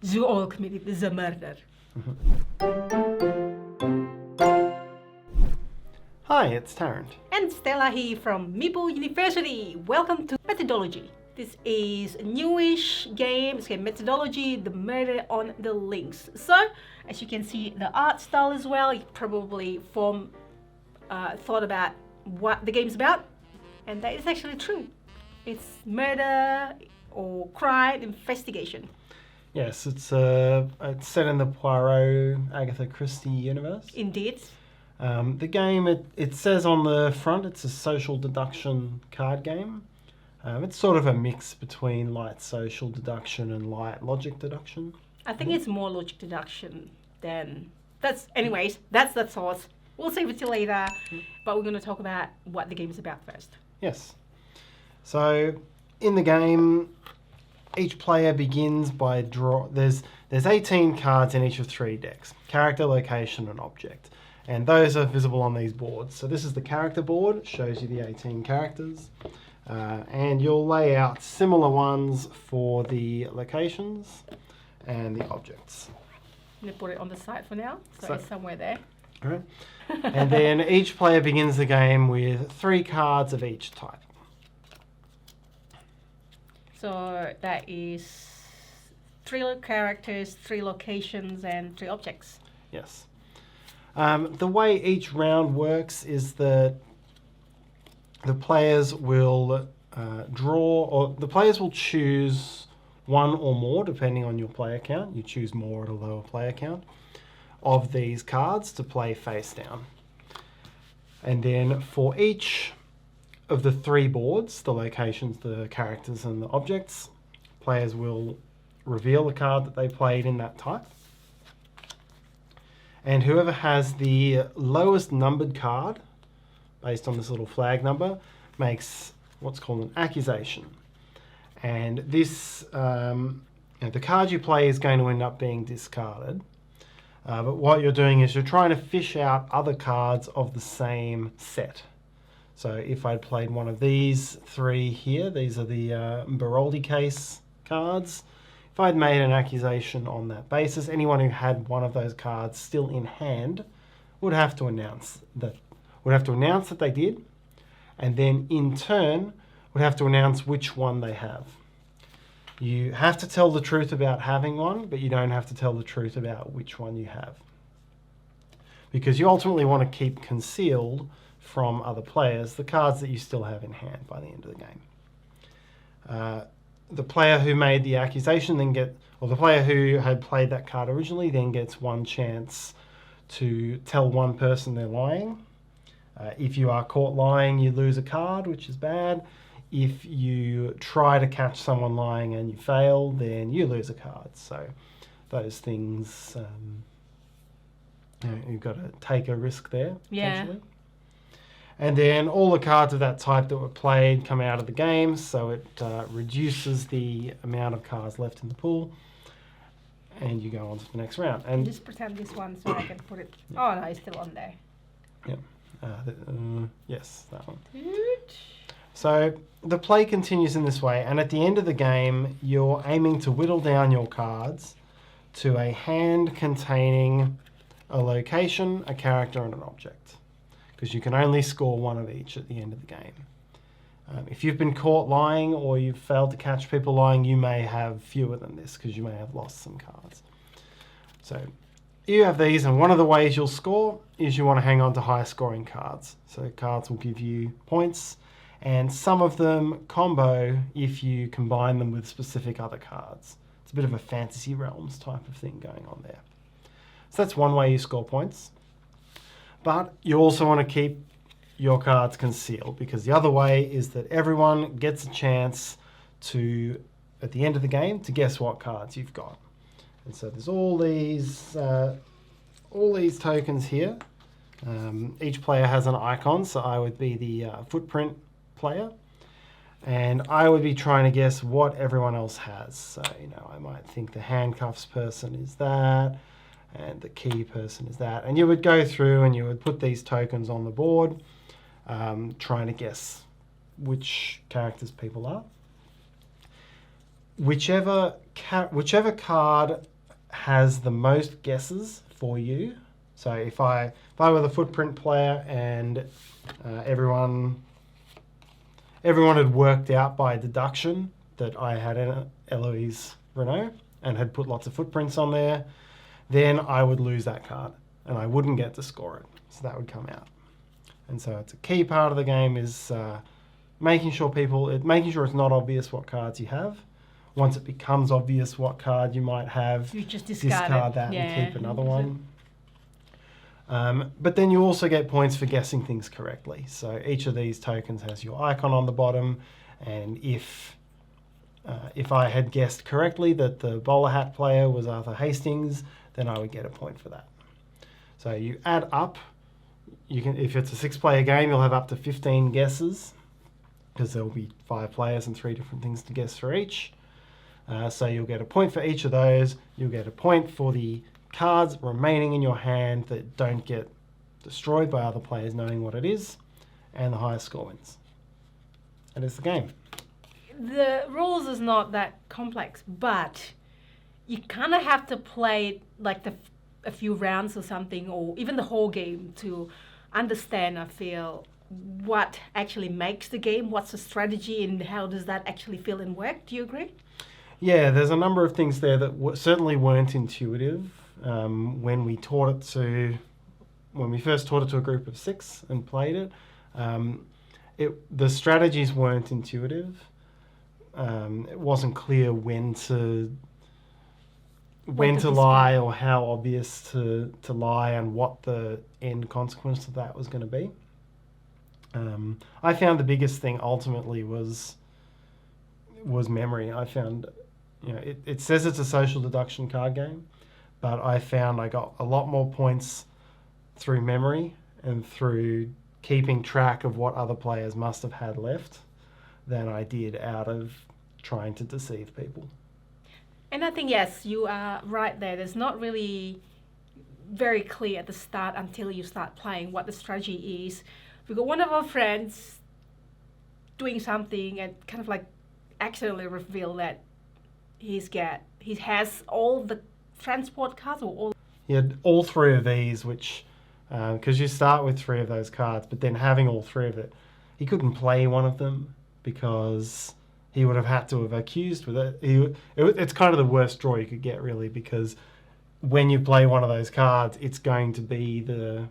you all committed the murder. Hi, it's Tarrant. And Stella here from Meeple University. Welcome to Methodologie. This is a newish game. It's called Methodologie, the murder on the links. So, as you can see, the art style as well, you probably thought about what the game's about. And that is actually true. It's murder or crime investigation. Yes, it's set in the Poirot Agatha Christie universe. Indeed. The game, it says on the front, it's a social deduction card game. It's sort of a mix between light social deduction and light logic deduction. I think it's more logic deduction than... that's the thought. We'll save it till later, but we're going to talk about what the game is about first. Yes. So, in the game, each player begins by there's 18 cards in each of 3 decks. Character, location, and object. And those are visible on these boards. So this is the character board. It shows you the 18 characters. And you'll lay out similar ones for the locations and the objects. I'm going to put it on the side for now, so it's somewhere there. All right. And then each player begins the game with 3 cards of each type. So that is 3 characters, 3 locations, and 3 objects. Yes. The way each round works is that the players will the players will choose one or more, depending on your player count. You choose more at a lower player count of these cards to play face down. And then for each of the 3 boards, the locations, the characters, and the objects, players will reveal the card that they played in that type. And whoever has the lowest numbered card, based on this little flag number, makes what's called an accusation. And this, the card you play is going to end up being discarded. But what you're doing is you're trying to fish out other cards of the same set. So if I'd played one of these 3 here, these are the Baroldi case cards. If I'd made an accusation on that basis, anyone who had one of those cards still in hand would have to announce that they did, and then in turn would have to announce which one they have. You have to tell the truth about having one, but you don't have to tell the truth about which one you have, because you ultimately want to keep concealed from other players the cards that you still have in hand by the end of the game. The player who made the accusation the player who had played that card originally then gets one chance to tell one person they're lying. If you are caught lying, you lose a card, which is bad. If you try to catch someone lying and you fail, then you lose a card. So those things, you've got to take a risk there, potentially. And then all the cards of that type that were played come out of the game, so it reduces the amount of cards left in the pool, and you go on to the next round. And just pretend this one so I can put it... Oh, no, it's still on there. Yeah. Yes, that one. So the play continues in this way, and at the end of the game, you're aiming to whittle down your cards to a hand containing a location, a character, and an object, because you can only score one of each at the end of the game. If you've been caught lying or you've failed to catch people lying, you may have fewer than this because you may have lost some cards. So you have these, and one of the ways you'll score is you want to hang on to high scoring cards. So cards will give you points, and some of them combo if you combine them with specific other cards. It's a bit of a fantasy realms type of thing going on there. So that's one way you score points. But you also want to keep your cards concealed, because the other way is that everyone gets a chance to, at the end of the game, to guess what cards you've got. And so there's all these tokens here. Each player has an icon, so I would be the footprint player, and I would be trying to guess what everyone else has. So, I might think the handcuffs person is that, and the key person is that. And you would go through and you would put these tokens on the board, trying to guess which characters people are. Whichever card has the most guesses for you. So if I were the footprint player and everyone had worked out by deduction that I had Eloise Renault and had put lots of footprints on there, then I would lose that card and I wouldn't get to score it. So that would come out. And so it's a key part of the game is making sure it's not obvious what cards you have. Once it becomes obvious what card you might have, You just discard that and keep another one. But then you also get points for guessing things correctly. So each of these tokens has your icon on the bottom, and if I had guessed correctly that the bowler hat player was Arthur Hastings, then I would get a point for that. So you add up. You can, if it's a 6-player game, you'll have up to 15 guesses because there will be 5 players and 3 different things to guess for each. So you'll get a point for each of those. You'll get a point for the cards remaining in your hand that don't get destroyed by other players knowing what it is, and the highest score wins. That is the game. The rules is not that complex, but you kind of have to play it like a few rounds or something, or even the whole game to understand, I feel, what actually makes the game, what's the strategy, and how does that actually feel and work. Do you agree? Yeah, there's a number of things there that certainly weren't intuitive when we first taught it to a group of 6 and played it. The strategies weren't intuitive. It wasn't clear when to lie or how obvious to lie and what the end consequence of that was going to be. I found the biggest thing ultimately was memory. I found, it says it's a social deduction card game, but I found I got a lot more points through memory and through keeping track of what other players must have had left than I did out of trying to deceive people. And I think, yes, you are right there. There's not really very clear at the start until you start playing what the strategy is. We got one of our friends doing something and kind of like accidentally reveal that he has all the transport cards, or all. He had all 3 of these, which, because you start with 3 of those cards, but then having all 3 of it, he couldn't play one of them because he would have had to have accused with it. It's kind of the worst draw you could get, really, because when you play one of those cards, it's going to be the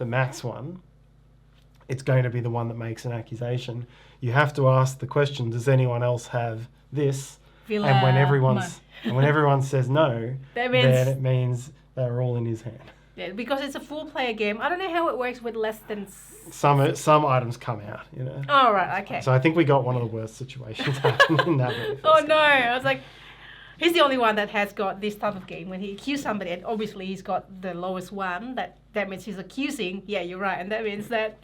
max one. It's going to be the one that makes an accusation. You have to ask the question, does anyone else have this? And when everyone says no, then it means they're all in his hand. Yeah, because it's a 4-player game. I don't know how it works with less than... Some items come out, Oh, right, okay. So I think we got one of the worst situations happening in that very first Oh, no. game. I was like, he's the only one that has got this type of game. When he accuses somebody, and obviously he's got the lowest one, that means he's accusing. Yeah, you're right. And that means that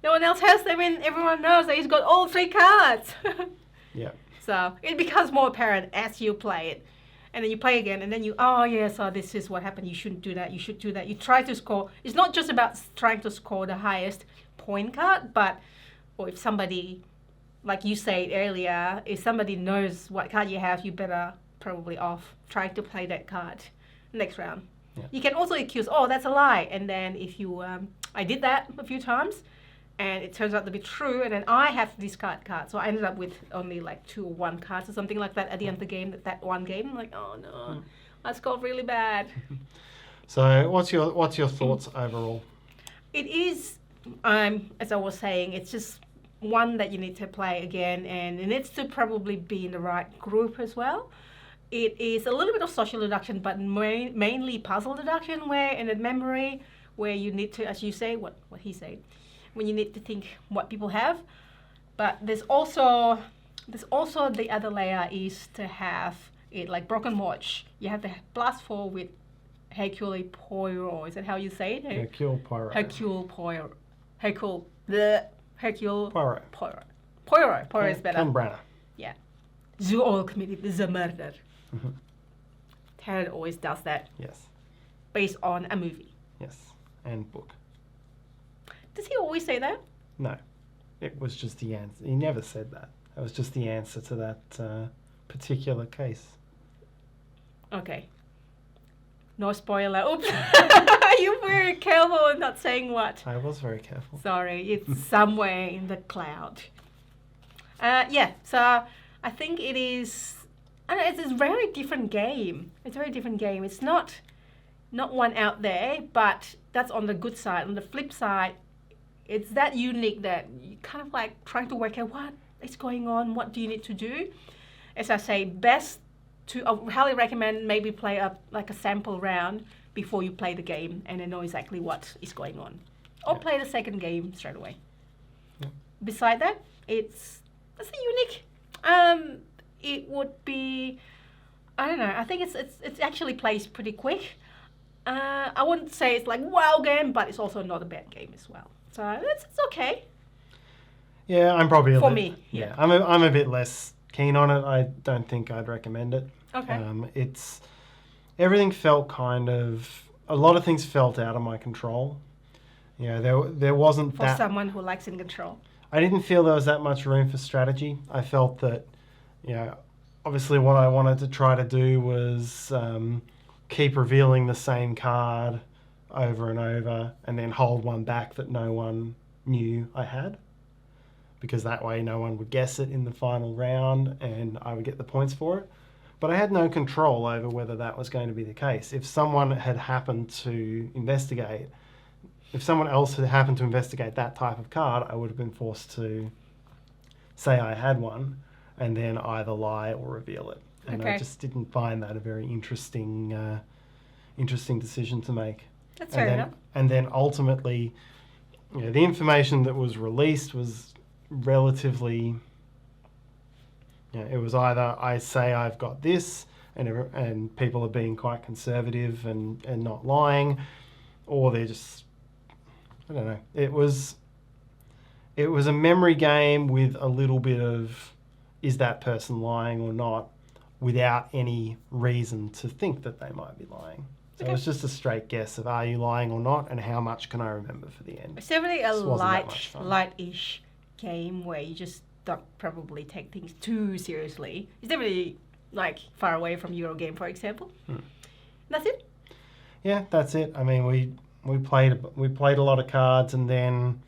no one else has them, and everyone knows that he's got all 3 cards. Yeah. So it becomes more apparent as you play it. And then you play again, and then so this is what happened. You shouldn't do that. You should do that. You try to score. It's not just about trying to score the highest point card, or if somebody, like you said earlier, if somebody knows what card you have, you better probably off trying to play that card next round. Yeah. You can also accuse, that's a lie. And then if you, I did that a few times, and it turns out to be true, and then I have to discard cards. So I ended up with only like 2 or 1 cards or something like that at the end of the game, that one game. I'm like, oh no, I scored really bad. So what's your thoughts overall? It is, as I was saying, it's just one that you need to play again, and it needs to probably be in the right group as well. It is a little bit of social deduction, but mainly puzzle deduction, where in the memory, where you need to, as you say, what he said, when you need to think what people have. But there's also the other layer is to have it like Broken Watch. You have the plus 4 with Hercule Poirot. Is that how you say it? Hercule Poirot. Hercule Poirot. Hercule Poirot. Poirot is better. Ken Branagh. Yeah. You all committed the murder. Tarrant always does that. Yes. Based on a movie. Yes. And book. Does he always say that? No. It was just the answer. He never said that. That was just the answer to that particular case. Okay. No spoiler. Oops. You were careful in not saying what. I was very careful. Sorry, it's somewhere in the cloud. Yeah, so I think it is. I don't know, it's a very different game. It's a very different game. It's not one out there, but that's on the good side. On the flip side, it's that unique that you kind of like trying to work out what is going on, what do you need to do. As I say, I highly recommend maybe play a sample round before you play the game and then know exactly what is going on. Or play the second game straight away. Yeah. Beside that, it's a unique. It would be, I don't know, I think it's actually plays pretty quick. I wouldn't say it's like wow game, but it's also not a bad game as well. So it's okay. Yeah, I'm probably for me. Yeah, I'm a bit less keen on it. I don't think I'd recommend it. Okay. Everything felt a lot of things felt out of my control. You know, there wasn't for someone who likes in control. I didn't feel there was that much room for strategy. I felt that, you know, obviously what I wanted to try to do was keep revealing the same card over and over and then hold one back that no one knew I had, because that way no one would guess it in the final round and I would get the points for it. But I had no control over whether that was going to be the case. If someone had happened to investigate, if someone else had happened to investigate that type of card, I would have been forced to say I had one and then either lie or reveal it. And I just didn't find that a very interesting decision to make. That's fair enough. And then ultimately, you know, the information that was released was relatively, you know, it was either I say I've got this and people are being quite conservative and not lying, or they're just, I don't know. It was a memory game with a little bit of, is that person lying or not, without any reason to think that they might be lying. So it was just a straight guess of, are you lying or not, and how much can I remember for the end? It's definitely a light-ish game where you just don't probably take things too seriously. It's definitely like far away from Eurogame, for example. That's it? Yeah, that's it. I mean, we played a lot of cards and then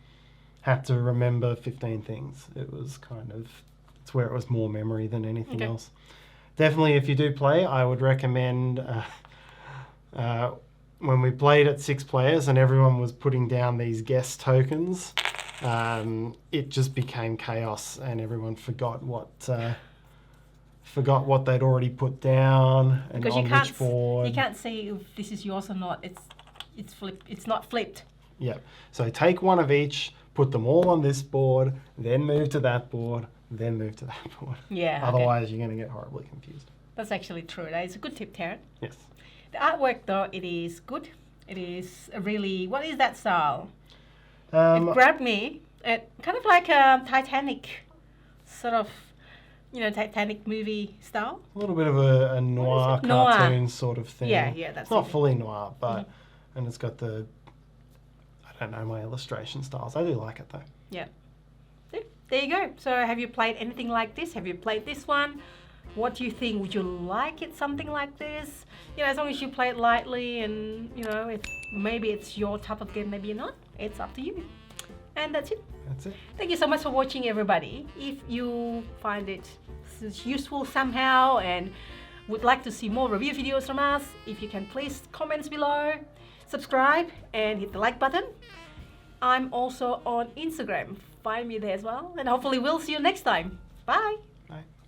had to remember 15 things. It was it's where it was more memory than anything else. Definitely, if you do play, I would recommend, when we played at 6 players and everyone was putting down these guess tokens, it just became chaos and everyone forgot what they'd already put down and because on which board. You can't see if this is yours or not. It's flipped. It's not flipped. Yep. So take one of each, put them all on this board, then move to that board, then move to that board. Yeah. Otherwise, you're going to get horribly confused. That's actually true. That is a good tip, Tarrant. Yes. The artwork, though, it is good. It is really... What is that style? It grabbed me. It kind of like a Titanic sort of, you know, Titanic movie style. A little bit of a noir cartoon sort of thing. Yeah, that's not fully noir, but and it's got I don't know my illustration styles. I do like it though. Yeah. There you go. So have you played anything like this? Have you played this one? What do you think? Would you like it something like this? You know, as long as you play it lightly and, you know, if maybe it's your type of game, maybe you're not. It's up to you. And that's it. That's it. Thank you so much for watching, everybody. If you find it useful somehow and would like to see more review videos from us, if you can please comments below, subscribe and hit the like button. I'm also on Instagram. Find me there as well. And hopefully we'll see you next time. Bye.